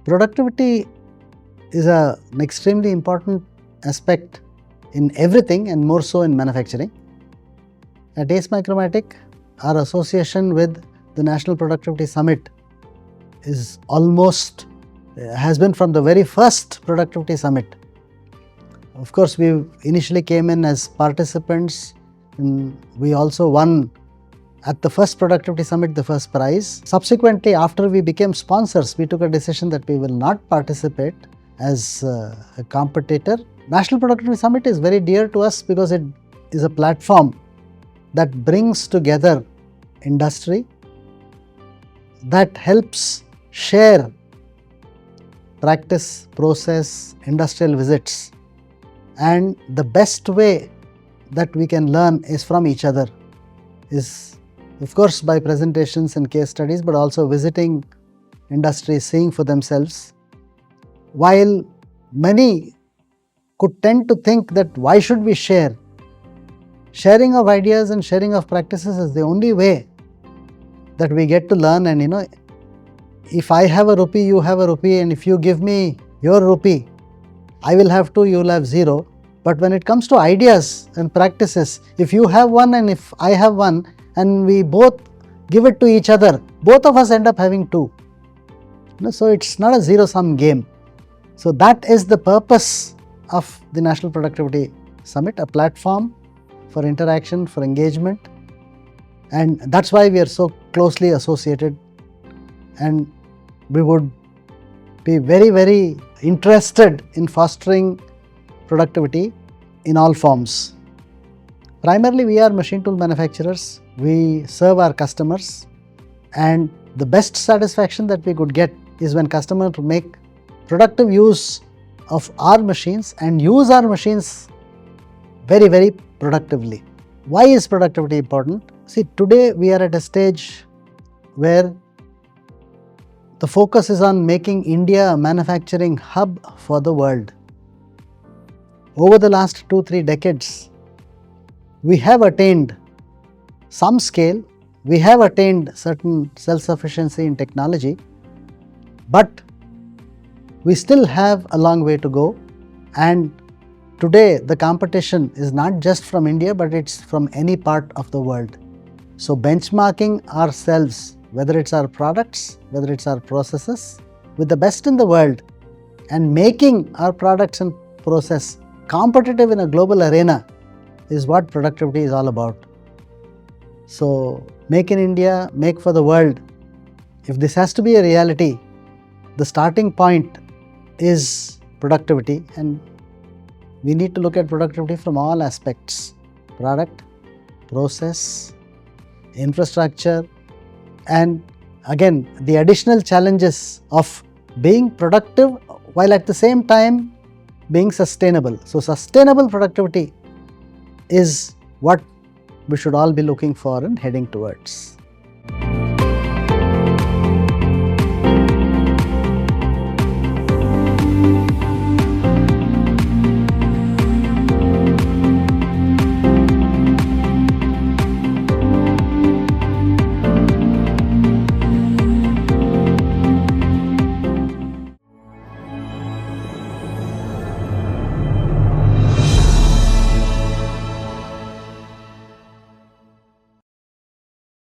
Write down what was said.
Productivity is an extremely important aspect in everything and more so in manufacturing. At AceMicromatic, our association with the National Productivity Summit has been from the very first Productivity Summit. Of course, we initially came in as participants, and we also won at the first Productivity Summit the first prize. Subsequently, after we became sponsors, we took a decision that we will not participate as a competitor. National Productivity Summit is very dear to us because it is a platform that brings together industry, that helps share practice, process, industrial visits, and the best way that we can learn is from each other, is of course by presentations and case studies, but also visiting industries, seeing for themselves. While many could tend to think that why should we share? Sharing of ideas and sharing of practices is the only way that we get to learn. And if I have a rupee, you have a rupee, and if you give me your rupee, I will have 2, you will have 0. But when it comes to ideas and practices, if you have one and if I have one, and we both give it to each other, both of us end up having 2. So it's not a zero-sum game. So that is the purpose of the National Productivity Summit, a platform for interaction, for engagement, and that's why we are so closely associated, and we would be very, very interested in fostering productivity in all forms. Primarily, we are machine tool manufacturers. We serve our customers, and the best satisfaction that we could get is when customers make productive use of our machines and use our machines very, very productively. Why is productivity important? See, today we are at a stage where the focus is on making India a manufacturing hub for the world. Over the last 2-3 decades, we have attained some scale, we have attained certain self-sufficiency in technology, but we still have a long way to go. And today the competition is not just from India, but it's from any part of the world. So benchmarking ourselves, whether it's our products, whether it's our processes, with the best in the world, and making our products and process competitive in a global arena is what productivity is all about. So make in India, make for the world. If this has to be a reality, the starting point is productivity, and we need to look at productivity from all aspects: product, process, infrastructure, and again the additional challenges of being productive while at the same time being sustainable. So sustainable productivity is what we should all be looking for and heading towards.